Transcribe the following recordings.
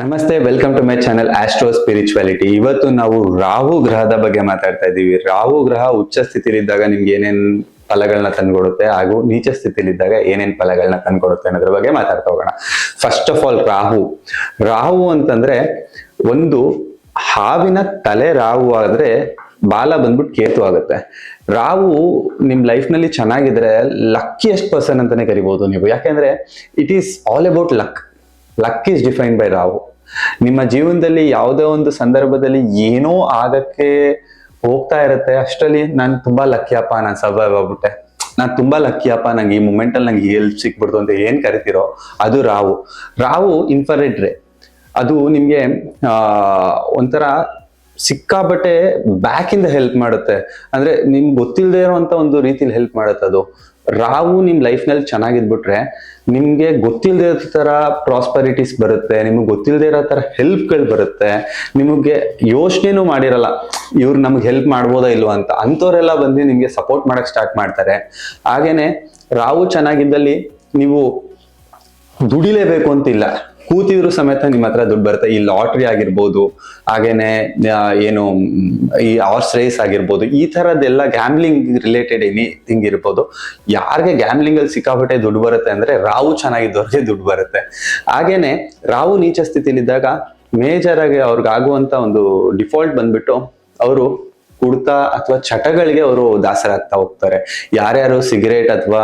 ನಮಸ್ತೆ, welcome to my channel astro spirituality. ಇವತ್ತು ನಾವು ರಾಹು ಗ್ರಹದ ಬಗ್ಗೆ ಮಾತಾಡ್ತಾ ಇದ್ದೀವಿ. ರಾಹು ಗ್ರಹ ಉಚ್ಚ ಸ್ಥಿತಿಲಿದ್ದಾಗ ನಿಮ್ಗೆ ಏನೇನ್ ಫಲಗಳನ್ನ ತಂದ್ಕೊಡುತ್ತೆ ಹಾಗೂ ನೀಚ ಸ್ಥಿತಿಲಿದ್ದಾಗ ಏನೇನ್ ಫಲಗಳನ್ನ ತಂದ್ಕೊಡುತ್ತೆ ಅನ್ನೋದ್ರ ಬಗ್ಗೆ ಮಾತಾಡ್ತಾ ಹೋಗೋಣ. ಫಸ್ಟ್ ಆಫ್ ಆಲ್, ರಾಹು ಅಂತಂದ್ರೆ ಒಂದು ಹಾವಿನ ತಲೆ ರಾಹು ಆದ್ರೆ ಬಾಲ ಬಂದ್ಬಿಟ್ಟು ಕೇತು ಆಗುತ್ತೆ. ರಾಹು ನಿಮ್ ಲೈಫ್ ನಲ್ಲಿ ಚೆನ್ನಾಗಿದ್ರೆ ಲಕ್ಕಿಯೆಸ್ಟ್ ಪರ್ಸನ್ ಅಂತಾನೆ ಕರಿಬಹುದು ನೀವು. ಯಾಕೆಂದ್ರೆ it is all about luck. Luck is defined by Rahu. ನಿಮ್ಮ ಜೀವನದಲ್ಲಿ ಯಾವುದೇ ಒಂದು ಸಂದರ್ಭದಲ್ಲಿ ಏನೋ ಆಗಕ್ಕೆ ಹೋಗ್ತಾ ಇರುತ್ತೆ, ಅಷ್ಟರಲ್ಲಿ ನಾನು ತುಂಬಾ ಲಕ್ಕಿಯಪ್ಪ, ನಾನು ಸರ್ವೈವ್ ಆಗ್ಬಿಟ್ಟೆ, ನಾನು ತುಂಬಾ ಲಕ್ಕಿಯಪ್ಪ, ನಂಗೆ ಈ ಮೂಮೆಂಟ್ ಅಲ್ಲಿ ನಂಗೆ ಹೆಲ್ಪ್ ಸಿಕ್ಬಿಡ್ತು ಅಂತ ಏನ್ ಕರಿತೀರೋ ಅದು ರಾಹು ಇನ್ಫ್ರಾರೆಡ್ ರೇ. ಅದು ನಿಮ್ಗೆ ಒಂಥರ ಸಿಕ್ಕಾಬಟ್ಟೆ ಬ್ಯಾಕ್ ಇಂದ ಹೆಲ್ಪ್ ಮಾಡುತ್ತೆ. ಅಂದ್ರೆ ನಿಮ್ಗೆ ಗೊತ್ತಿಲ್ಲದೆ ಇರುವಂತ ಒಂದು ರೀತಿಲಿ ಹೆಲ್ಪ್ ಮಾಡುತ್ತೆ ಅದು. ರಾಹು ನಿಮ್ ಲೈಫ್ ನಲ್ಲಿ ಚೆನ್ನಾಗಿದ್ಬಿಟ್ರೆ ನಿಮ್ಗೆ ಗೊತ್ತಿಲ್ಲದೆ ಇರೋ ತರ ಪ್ರಾಸ್ಪರಿಟೀಸ್ ಬರುತ್ತೆ, ನಿಮ್ಗೆ ಗೊತ್ತಿಲ್ಲದೆ ಇರೋ ತರ ಹೆಲ್ಪ್ಗಳು ಬರುತ್ತೆ, ನಿಮಗೆ ಯೋಚನೆನೂ ಮಾಡಿರಲ್ಲ ಇವ್ರು ನಮ್ಗೆ ಹೆಲ್ಪ್ ಮಾಡ್ಬೋದಾ ಇಲ್ವಾ ಅಂತ. ಅಂಥವ್ರೆಲ್ಲ ಬಂದು ನಿಮ್ಗೆ ಸಪೋರ್ಟ್ ಮಾಡಕ್ ಸ್ಟಾರ್ಟ್ ಮಾಡ್ತಾರೆ. ಹಾಗೇನೆ ರಾಹು ಚೆನ್ನಾಗಿದ್ದಲ್ಲಿ ನೀವು ದುಡಿಲೇಬೇಕು ಅಂತಿಲ್ಲ, ಕೂತಿದ್ರು ಸಮೇತ ನಿಮ್ಮ ಹತ್ರ ದುಡ್ಡು ಬರುತ್ತೆ. ಈ ಲಾಟ್ರಿ ಆಗಿರ್ಬೋದು, ಹಾಗೇನೆ ಏನು ಈ ಹಾರ್ಸ್ ರೇಸ್ ಆಗಿರ್ಬೋದು, ಈ ತರದ್ದೆಲ್ಲ ಗ್ಯಾಮ್ಲಿಂಗ್ ರಿಲೇಟೆಡ್ ಎನಿಥಿಂಗ್ ಇರ್ಬೋದು. ಯಾರಿಗೆ ಗ್ಯಾಮ್ಲಿಂಗ್ ಅಲ್ಲಿ ಸಿಕ್ಕಾಪಟ್ಟೆ ದುಡ್ಡು ಬರುತ್ತೆ ಅಂದ್ರೆ ರಾಹು ಚೆನ್ನಾಗಿದ್ದವ್ರಿಗೆ ದುಡ್ಡು ಬರುತ್ತೆ. ಹಾಗೇನೆ ರಾಹು ನೀಚ ಸ್ಥಿತಿಲಿದ್ದಾಗ ಮೇಜರ್ ಆಗಿ ಅವ್ರಿಗಾಗುವಂತ ಒಂದು ಡಿಫಾಲ್ಟ್ ಬಂದ್ಬಿಟ್ಟು ಅವರು ಕುಡ್ತಾ ಅಥವಾ ಚಟಗಳಿಗೆ ಅವರು ದಾಸರಾಗ್ತಾ ಹೋಗ್ತಾರೆ. ಯಾರ್ಯಾರು ಸಿಗರೇಟ್ ಅಥವಾ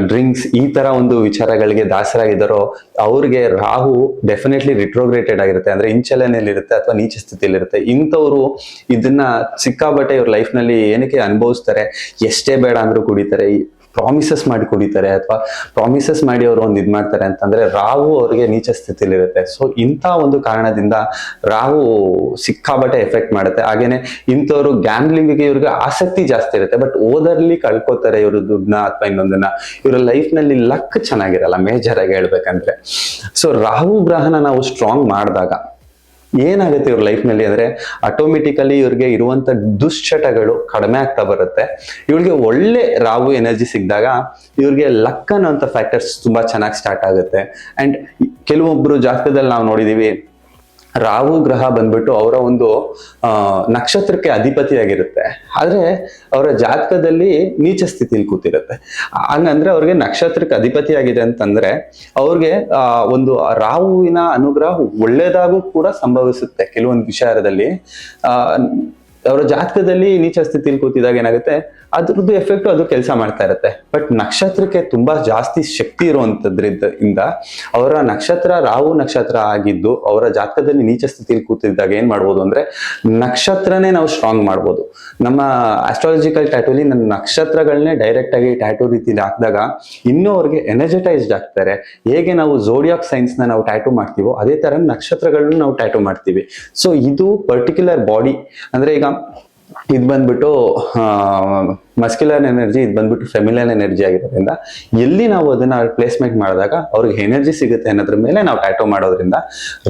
ಡ್ರಿಂಕ್ಸ್ ಈ ತರ ಒಂದು ವಿಚಾರಗಳಿಗೆ ದಾಸರಾಗಿದ್ದಾರೋ ಅವ್ರಿಗೆ ರಾಹು ಡೆಫಿನೆಟ್ಲಿ ರಿಟ್ರೋಗ್ರೇಟೆಡ್ ಆಗಿರುತ್ತೆ, ಅಂದ್ರೆ ಇಂಚಲನೆಯಲ್ಲಿ ಇರುತ್ತೆ ಅಥವಾ ನೀಚ ಸ್ಥಿತಿಲಿರುತ್ತೆ. ಇಂಥವ್ರು ಇದನ್ನ ಸಿಕ್ಕಾಬಟ್ಟೆ ಇವ್ರ ಲೈಫ್ ನಲ್ಲಿ ಏನಕ್ಕೆ ಅನುಭವಿಸ್ತಾರೆ, ಎಷ್ಟೇ ಬೇಡ ಅಂದ್ರೂ ಕುಡಿತಾರೆ, ಪ್ರಾಮಿಸಸ್ ಮಾಡಿ ಕುಡಿತಾರೆ ಅಥವಾ ಪ್ರಾಮಿಸಸ್ ಮಾಡಿ ಅವರು ಒಂದು ಇದ್ ಮಾಡ್ತಾರೆ ಅಂತಂದ್ರೆ ರಾಹು ಅವ್ರಿಗೆ ನೀಚ ಸ್ಥಿತಿಲಿರುತ್ತೆ. ಸೊ ಇಂಥ ಒಂದು ಕಾರಣದಿಂದ ರಾಹು ಸಿಕ್ಕಾಬಟ್ಟೆ ಎಫೆಕ್ಟ್ ಮಾಡುತ್ತೆ. ಹಾಗೇನೆ ಇಂಥವ್ರು ಗ್ಯಾಮ್ಲಿಂಗ್ಗೆ ಇವ್ರಿಗೆ ಆಸಕ್ತಿ ಜಾಸ್ತಿ ಇರುತ್ತೆ, ಬಟ್ ಓದರ್ಲಿ ಕಳ್ಕೊತಾರೆ ಇವರು ದುಡ್ಡನ್ನ ಅಥವಾ ಇನ್ನೊಂದನ್ನ. ಇವರ ಲೈಫ್ ನಲ್ಲಿ ಲಕ್ ಚೆನ್ನಾಗಿರಲ್ಲ ಮೇಜರ್ ಆಗಿ ಹೇಳ್ಬೇಕಂದ್ರೆ. ಸೊ ರಾಹು ಗ್ರಹನ ನಾವು ಸ್ಟ್ರಾಂಗ್ ಮಾಡಿದಾಗ ಏನಾಗುತ್ತೆ ಇವ್ರ ಲೈಫ್ ನಲ್ಲಿ ಅಂದ್ರೆ ಆಟೋಮೆಟಿಕಲಿ ಇವ್ರಿಗೆ ಇರುವಂತ ದುಶ್ಚಟಗಳು ಕಡಿಮೆ ಆಗ್ತಾ ಬರುತ್ತೆ. ಇವ್ರಿಗೆ ಒಳ್ಳೆ ರಾಹು ಎನರ್ಜಿ ಸಿಕ್ಕಿದಾಗ ಇವ್ರಿಗೆ ಲಕ್ ಅನ್ನೋಂಥ ಫ್ಯಾಕ್ಟರ್ಸ್ ತುಂಬಾ ಚೆನ್ನಾಗಿ ಸ್ಟಾರ್ಟ್ ಆಗುತ್ತೆ. ಅಂಡ್ ಕೆಲವೊಬ್ರು ಜಾತಕದಲ್ಲಿ ನಾವು ನೋಡಿದೀವಿ, ರಾಹು ಗ್ರಹ ಬಂದ್ಬಿಟ್ಟು ಅವರ ಒಂದು ನಕ್ಷತ್ರಕ್ಕೆ ಅಧಿಪತಿಯಾಗಿರುತ್ತೆ, ಆದ್ರೆ ಅವರ ಜಾತಕದಲ್ಲಿ ನೀಚ ಸ್ಥಿತಿಲಿ ಕೂತಿರುತ್ತೆ. ಹಂಗಂದ್ರೆ ಅವ್ರಿಗೆ ನಕ್ಷತ್ರಕ್ಕೆ ಅಧಿಪತಿಯಾಗಿದೆ ಅಂತಂದ್ರೆ ಅವ್ರಿಗೆ ಒಂದು ರಾಹುವಿನ ಅನುಗ್ರಹ ಒಳ್ಳೇದಾಗೂ ಕೂಡ ಸಂಭವಿಸುತ್ತೆ. ಕೆಲವೊಂದು ವಿಚಾರದಲ್ಲಿ ಅವರ ಜಾತಕದಲ್ಲಿ ನೀಚ ಸ್ಥಿತಿಲಿ ಕೂತಿದಾಗ ಏನಾಗುತ್ತೆ, ಅದ್ರದ್ದು ಎಫೆಕ್ಟ್ ಅದು ಕೆಲಸ ಮಾಡ್ತಾ ಇರುತ್ತೆ. ಬಟ್ ನಕ್ಷತ್ರಕ್ಕೆ ತುಂಬಾ ಜಾಸ್ತಿ ಶಕ್ತಿ ಇರುವಂತದ್ರಿಂದ ಅವರ ನಕ್ಷತ್ರ ರಾಹು ನಕ್ಷತ್ರ ಆಗಿದ್ದು ಅವರ ಜಾತಕದಲ್ಲಿ ನೀಚ ಸ್ಥಿತಿಲಿ ಕೂತಿದ್ದಾಗ ಏನ್ ಮಾಡ್ಬೋದು ಅಂದ್ರೆ ನಕ್ಷತ್ರನೇ ನಾವು ಸ್ಟ್ರಾಂಗ್ ಮಾಡ್ಬೋದು. ನಮ್ಮ ಆಸ್ಟ್ರಾಲಜಿಕಲ್ ಟ್ಯಾಟೂಲಿ ನನ್ನ ನಕ್ಷತ್ರಗಳನ್ನೇ ಡೈರೆಕ್ಟ್ ಆಗಿ ಟ್ಯಾಟೂ ರೀತಿಲಿ ಹಾಕಿದಾಗ ಇನ್ನೂ ಅವ್ರಿಗೆ ಎನರ್ಜೆಟೈಸ್ಡ್ ಆಗ್ತಾರೆ. ಹೇಗೆ ನಾವು ಝೋಡಿಯಾಕ್ ಸೈನ್ಸ್ ನ ನಾವು ಟ್ಯಾಟೂ ಮಾಡ್ತೀವೋ ಅದೇ ತರ ನಕ್ಷತ್ರಗಳನ್ನ ನಾವು ಟ್ಯಾಟೂ ಮಾಡ್ತೀವಿ. ಸೊ ಇದು ಪರ್ಟಿಕ್ಯುಲರ್ ಬಾಡಿ ಅಂದ್ರೆ ಈಗ ಇದು ಬಂದ್ಬಿಟ್ಟು ಮಸ್ಕ್ಯುಲರ್ ಎನರ್ಜಿ, ಇದು ಬಂದ್ಬಿಟ್ಟು ಫೆಮಿನನ್ ಎನರ್ಜಿ ಆಗಿರೋದ್ರಿಂದ ಎಲ್ಲಿ ನಾವು ಅದನ್ನ ಪ್ಲೇಸ್ಮೆಂಟ್ ಮಾಡಿದಾಗ ಅವ್ರಿಗೆ ಎನರ್ಜಿ ಸಿಗುತ್ತೆ ಅನ್ನೋದ್ರ ಮೇಲೆ ನಾವು ಟ್ಯಾಟೂ ಮಾಡೋದ್ರಿಂದ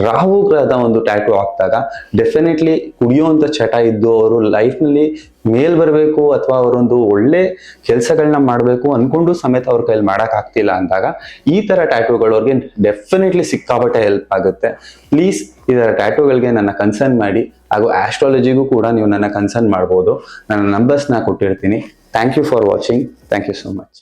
ರಾಹು ಗ್ರಹದ ಒಂದು ಟ್ಯಾಟೂ ಹಾಕಿದಾಗ ಡೆಫಿನೆಟ್ಲಿ ಕುಡಿಯುವಂತ ಚಟ ಇದ್ದು ಅವರು ಲೈಫ್ ನಲ್ಲಿ ಮೇಲ್ ಬರಬೇಕು ಅಥವಾ ಅವರೊಂದು ಒಳ್ಳೆ ಕೆಲಸಗಳನ್ನ ಮಾಡಬೇಕು ಅನ್ಕೊಂಡು ಸಮೇತ ಅವ್ರ ಕೈಲಿ ಮಾಡಕ್ ಆಗ್ತಿಲ್ಲ ಅಂದಾಗ ಈ ತರ ಟ್ಯಾಟೂಗಳು ಅವ್ರಿಗೆ ಡೆಫಿನೆಟ್ಲಿ ಸಿಕ್ಕಾಪಟ್ಟೆ ಹೆಲ್ಪ್ ಆಗುತ್ತೆ. ಪ್ಲೀಸ್ ಇದರ ಟ್ಯಾಟೂಗಳಿಗೆ ನನ್ನ ಕನ್ಸರ್ನ್ ಮಾಡಿ, ಹಾಗೂ ಆಸ್ಟ್ರಾಲಜಿಗೂ ಕೂಡ ನೀವು ನನ್ನ ಕನ್ಸರ್ನ್ ಮಾಡ್ಬೋದು. ನನ್ನ ನಂಬರ್ಸ್ನ ಕೊಟ್ಟಿರ್ತೀನಿ. Thank you for watching. Thank you so much.